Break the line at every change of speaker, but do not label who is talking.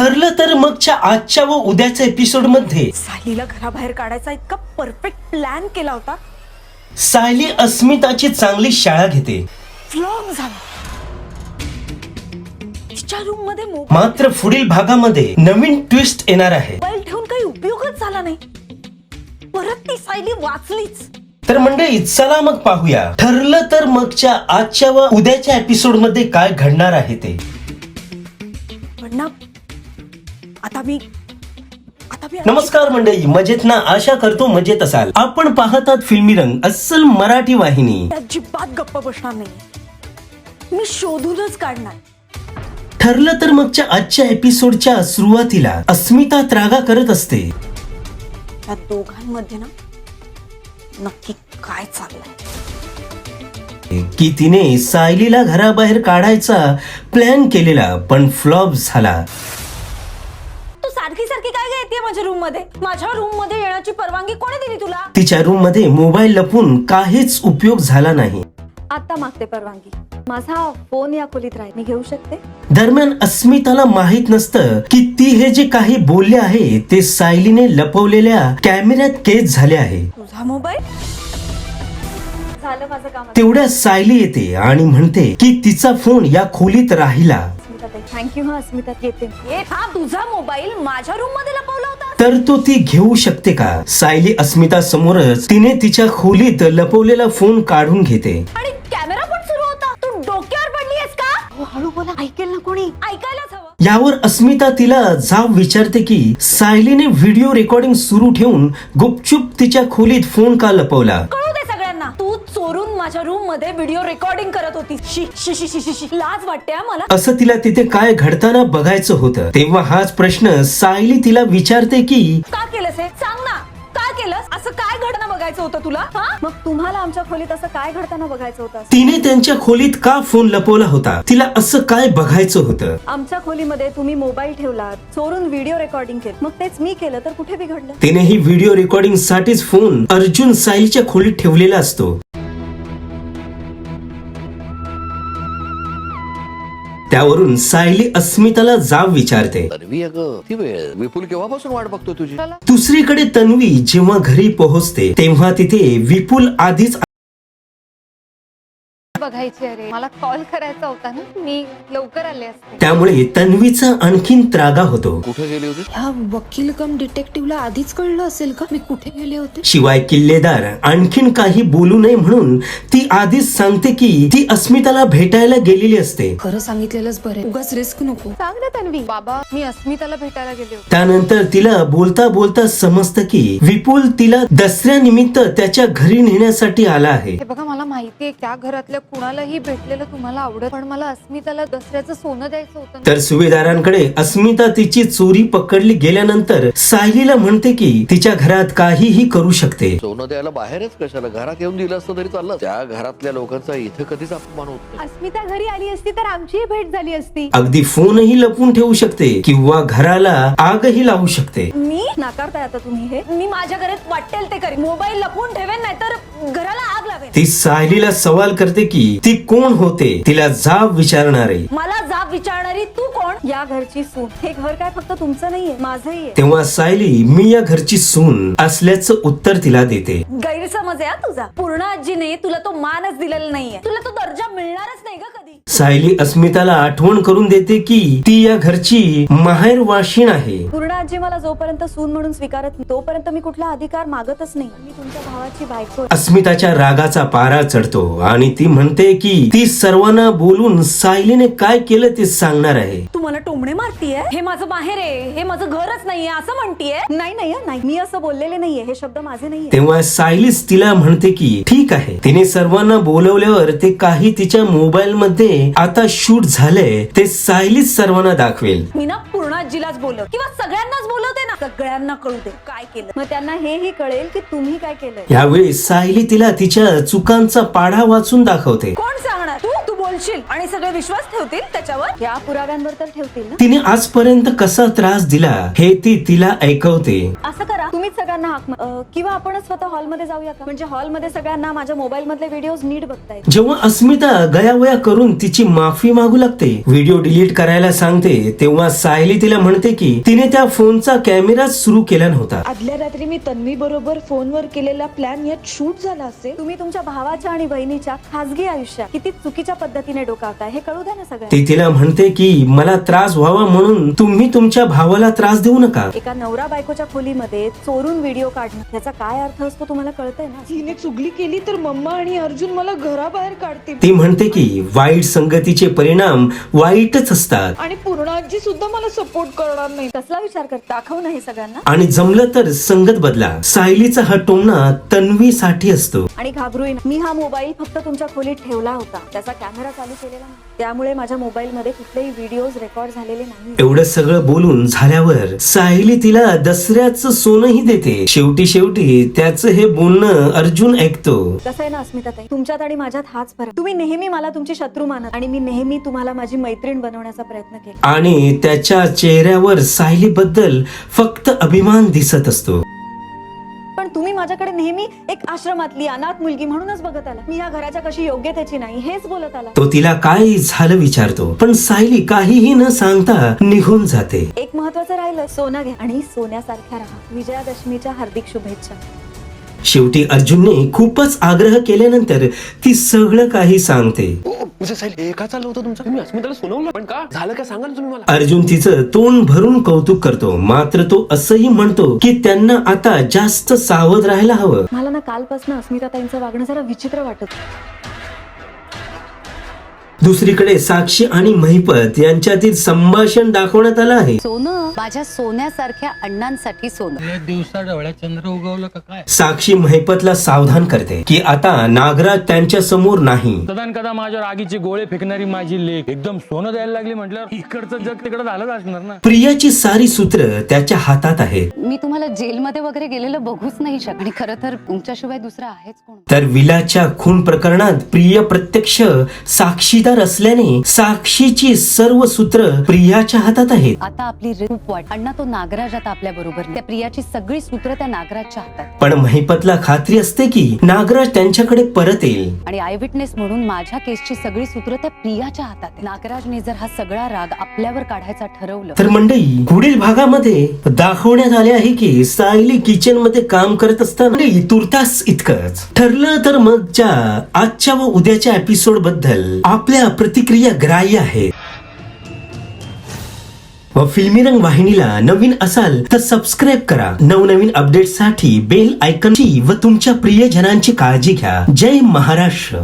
ठरलं तर मगच्या आजच्या व उद्याच्या एपिसोड मध्ये
सायलीला घराबाहेर काढायचा इतका परफेक्ट प्लॅन केला होता.
सायली अस्मिताची चांगली शाळा घेते.
फ्लॉप झाला. तिच्या रूम मध्ये मोबाईल
मात्र पुढील भागामध्ये नवीन ट्विस्ट येणार आहे.
ठेवून काही उपयोगच झाला नाही. परत ती सायली वाचलीच.
तर मंडळी चला मग पाहूया ठरलं तर मगच्या आजच्या व उद्याच्या एपिसोड मध्ये काय घडणार आहे ते.
पण ना आता मी
नमस्कार मंडळी, मजेत ना? आशा करतो मजेत असाल. आपण पाहतात फिल्मी रंग, अस्सल मराठी वाहिनी.
अजिबात गप्प बसणार नाही. मी शोधूनच काढणार.
ठरलं तर मगच्या आजच्या एपिसोडच्या सुरुवातीला अस्मिता त्रागा करत असते.
या दोघांमध्ये ना नक्की काय चाललंय.
की तिने सायलीला घराबाहेर काढायचा प्लॅन केलेला पण फ्लॉप झाला.
तू सारखी सारखी काय येते माझ्या रूम मध्ये? माझ्या रूम मध्ये येण्याची परवानगी कोणी दिली तुला?
तिच्या रूम मध्ये मोबाईल लपून काहीच उपयोग झाला नाही.
आता मागते परवानगी. माझा फोन या खोलीत राहील, मी घेऊ शकते?
दरम्यान अस्मिताला माहित नसतं की ती हे जे काही बोलले आहे ते सायलीने लपवलेल्या कॅमेऱ्यात कैद झाले आहे.
तुझा मोबाईल? झालं माझं काम.
तेवढ्या सायली येते आणि म्हणते की तिचा फोन या खोलीत राहिला.
थँक्यू हा अस्मिता. येते. तुझा मोबाईल माझ्या रूम मध्ये लपवला होता.
तर तो ती घेऊ शकते का? सायली अस्मिता समोरच तिने तिच्या खोलीत लपवलेला फोन काढून घेते.
आणि कॅमेरा पण सुरू होता. तू डोक्यावर पडलीयस का? हळू बोला, ऐकेल ना कोणी. ऐकायलाच हवं.
यावर अस्मिता तिला जाब विचारते की सायलीने व्हिडिओ रेकॉर्डिंग सुरू ठेवून गुपचूप तिच्या खोलीत फोन का लपवला.
कळू दे सगळ्यांना, तू चोरून माझ्या रूम मध्ये व्हिडिओ रेकॉर्डिंग करत होती. शी शी शी शी शी. लाज वाटते मला.
असं तिला तिथे काय घडताना बघायचं होतं. तेव्हा हाच प्रश्न सायली तिला विचारते की
का केलंस हे? सांग ना, का केलंस? असं काय घडताना बघायचं होतं तुला? मग तुम्हाला आमच्या खोलीत असं काय घडताना बघायचं होतं?
तिने त्यांच्या खोलीत का फोन लपवला होता? तिला असं काय बघायचं होतं?
आमच्या खोलीमध्ये तुम्ही मोबाईल ठेवलात, चोरून व्हिडिओ रेकॉर्डिंग केलं. मग तेच मी केलं तर कुठे बिघडलं?
तिने ही व्हिडिओ रेकॉर्डिंग साठीच फोन अर्जुन सायलीच्या खोलीत ठेवलेला असतो. त्यावरून सायली अस्मिताला जाब विचारते.
तन्वी, अगं ती वेळ विपुल केव्हापासून वाट बघतो तुझी?
दुसरीकडे तन्वी जेव्हा घरी पोहोचते तेव्हा तिथे विपुल आधीच
बघायची. अरे मला कॉल करायचा होता ना, मी लवकर आले असते.
त्यामुळे तन्वीचा आणखीन त्रागा होतो.
कुठे गेली होती?
ह्या वकील कम डिटेक्टिव्हला आधीच कळलं असेल का मी कुठे गेले होते?
शिवाय किल्लेदार आणखीन काही बोलू नये म्हणून ती आधीच सांगते की ती अस्मिताला भेटायला गेलेली असते.
खरं सांगितलेलंच बरं, उगाच रिस्क नको.
सांग ना तन्वी. बाबा, मी अस्मिताला भेटायला गेले होते.
त्यानंतर तिला बोलता बोलता समजतं की विपुल तिला दसऱ्यानिमित्त त्याच्या घरी नेण्यासाठी आला आहे.
हे बघा, मला माहितीये त्या घरातल्या कुणालाही भेटलेलं तुम्हाला आवडत, पण मला अस्मिताला दसऱ्याचं सोनं द्यायचं होतं.
तर सुभेदारांकडे अस्मिता तिची चोरी पकडली गेल्यानंतर सायलीला म्हणते की तिच्या घरात काहीही करू शकते.
सोनं द्यायला बाहेरच कशाला, घरात येऊन दिलं असतं तरी चाललं. त्या घरातल्या लोकांचा इथं कधीच अपमान होत नाही.
अस्मिता घरी आली असती तर आमचीही भेट झाली असती.
अगदी फोनही लपून ठेवू शकते किंवा घराला आगही लावू शकते.
मी नाकारताय आता तुम्ही हे? मी माझ्या घरात वाटेल ते करेन. मोबाईल लपवून ठेवेन, नाहीतर घराला आग लावेन.
ती सायलीला सवाल करते की ती कोण होते, तिला जाब विचारणारे.
मला जाब विचारणारी तू कोण? या घरची सून. हे घर काय फक्त तुमचं नाहीये, माझंही आहे.
तेव्हा सायली मी या घरची सून असल्याचं उत्तर तिला देते.
गैरसमज आहे तुझा. पूर्ण आजीने तुला तो मानच दिलेला नाहीये. तुला तो दर्जा मिळणारच नाही का कधी.
सायली अस्मिताला आठवण करून देते की ती या घरची माहेर वाशीण आहे.
पूर्ण आजी मला जोपर्यंत सून म्हणून स्वीकारत नाही तोपर्यंत मी कुठला अधिकार मागतच नाही. मी तुमच्या भावाची बायको आहे.
अस्मिताच्या रागाचा पारा चढतो आणि ती म्हणते की ती सर्वांना बोलून सायलीने काय केलं ते सांगणार आहे.
तू मला टोमणे मारतीये? हे माझं माहेर आहे, हे माझं घरच नाहीये असं म्हणतीये? नाही नाही नाही, मी असं बोललेले नाहीये. हे शब्द माझे नाहीये.
तेव्हा सायलीच तिला म्हणते की ठीक आहे. तिने सर्वांना बोलवल्यावर ते काही तिच्या मोबाईल मध्ये आता शूट झालंय ते सायलीच सर्वांना दाखवेल.
मी ना पूर्ण आजीलाच बोलव किंवा सगळ्यांनाच बोलवते ना. सगळ्यांना कळू दे काय केलं. मग त्यांना हेही कळेल की तुम्ही काय केलंय.
यावेळी सायली तिला तिच्या चुकांचा पाढा वाचून दाखवते.
कोण सांगणार? तू बोलशील आणि सगळे विश्वास ठेवतील त्याच्यावर. या पुराव्यांवर तर ठेवतील ना.
तिने आजपर्यंत कसा त्रास दिला हे ती तिला ऐकवते.
असं करा, तुम्ही तुम्हीच सगळ्यांना किंवा आपणच स्वतः हॉलमध्ये जाऊया का? म्हणजे हॉलमध्ये सगळ्यांना माझ्या मोबाईल मधले व्हिडिओज नीट बघता येतील.
जेव्हा अस्मिता गयावया करून तिची माफी मागू लागते, व्हिडिओ डिलीट करायला सांगते, तेव्हा सायली तिला म्हणते की तिने त्या फोनचा कॅमेरा सुरू केला नव्हता.
आदल्या रात्री मी तन्वी बरोबर फोनवर केलेला प्लॅन यात शूट झाला असेल.
तुम्ही तुमच्या भावाच्या आणि बहिणीच्या खासगी आयुष्यात किती चुकीच्या पद्धतीने डोकावताय हे कळू द्या ना सगळ्यांना.
ती तिला म्हणते की मला त्रास व्हावा म्हणून तुम्ही तुमच्या भावाला त्रास देऊ नका.
एका नवरा बायकोच्या खोलीमध्ये चोरून व्हिडिओ काढणं याचा काय अर्थ असतो तुम्हाला कळतंय ना?
हिने चुगली केली तर मम्मा आणि अर्जुन मला घराबाहेर काढतील
ती म्हणते की वाईट संगतीचे परिणाम वाईटच असतात
आणि पूर्ण आजी सुद्धा मला सपोर्ट करणार नाही.
कसला विचार कर, दाखव नाही सगळ्यांना.
आणि जमलं तर संगत बदला. सायलीचा हा टोमणा तन्वीसाठी असतो.
आणि घाबरूही नका. मी हा मोबाईल फक्त तुमच्या खोलीत ठेवला होता, त्याचा कॅमेरा चालू केलेला नाही. त्यामुळे माझ्या मोबाईल मध्ये कुठलेही व्हिडिओज रेकॉर्ड झालेले नाही.
एवढं सगळं बोलून झाल्यावर सायली तिला दसऱ्याचं सोनंही देते. शेवटी त्याचं हे बोलणं अर्जुन ऐकतो.
कसं आहे ना अस्मिताताई, तुमच्यात आणि माझ्यात हाच फरक. तुम्ही नेहमी मला तुमची शत्रू मानत आणि मी नेहमी तुम्हाला माझी मैत्रीण बनवण्याचा प्रयत्न केला.
आणि त्याच्या चेहऱ्यावर सायली बद्दल फक्त अभिमान दिसत असतो.
पण तुम्ही माझ्याकडे नेहमी एक आश्रमातली अनाथ मुलगी म्हणूनच बघत आला. मी या घराच्या कशी योग्यतेची नाही हेच बोलत आला.
तो तिला काय झालं विचारतो, पण सायली काहीही न सांगता निघून जाते.
एक महत्वाचं राहिलं, सोनं घ्या आणि सोन्यासारख्या राहा. विजयादशमीच्या हार्दिक शुभेच्छा.
शेवटी अर्जुनने खूपच आग्रह केल्यानंतर ती सगळं काही सांगते.
हे का चाललं होतं तुमचं? तुम्ही अस्मिताला सुनावलं पण का झालं काय सांगा ना तुम्ही मला.
अर्जुन तिचं तोंड भरून कौतुक करतो, मात्र तो असंही म्हणतो की त्यांना आता जास्त सावध राहायला हवं.
मला ना कालपासून अस्मिताताईंचं वागणं जरा विचित्र वाटत.
दुसरीकडे साक्षी आणि महिपत यांच्यातील संभाषण दाखवण्यात आलं आहे.
सोनं माझ्या सोन्यासारख्या अण्णांसाठी सोनं.
दिवसा डोळ्यात चंद्र उगवलं का काय?
साक्षी महिपतला सावधान करते की आता नागराज त्यांच्या समोर नाही.
सदान कदा माझ्यावर आगीचे गोळे फेकणारी माझी लेक एकदम सोनं द्यायला लागली म्हटल्यावर इकडचं जग तिकडं झालंच असणार ना.
प्रियाची सारी सूत्र त्याच्या हातात आहेत.
मी तुम्हाला जेलमध्ये वगैरे गेलेलं बघूच नाही शकत आणि खरं तर तुमच्याशिवाय दुसरा आहेच कोण.
तर विलाच्या खून प्रकरणात प्रिया प्रत्यक्ष साक्षीदार असल्याने साक्षीची सर्व सूत्र प्रियाच्या हातात आहेत.
आता आपली खूप वाट. अण्णा तो नागराज आता आपल्या बरोबर. त्या प्रियाची सगळी सूत्र त्या नागराजच्या हातात.
पण महिपतला खात्री असते की नागराज त्यांच्याकडे परत येईल.
आणि आय विटनेस म्हणून माझ्या केसची सगळी सूत्र त्या प्रियाच्या हातात आहे. नागराजने जर हा सगळा राग आपल्यावर काढायचा ठरवलं
तर मंडळी पुढील भागामध्ये दाखवण्यात आले आहे की सायली किचन मध्ये काम करत असताना तुर्तास इतकंच ठरलं. तर मगच्या आजच्या व उद्याच्या एपिसोड बद्दल आपल्या प्रतिक्रिया ग्राह्य आहेत. व फिल्मी रंग वाहिनीला नवीन असाल तर सबस्क्राईब करा. नवनवीन अपडेटसाठी बेल आयकॉनची व तुमच्या प्रियजनांची काळजी घ्या. जय महाराष्ट्र.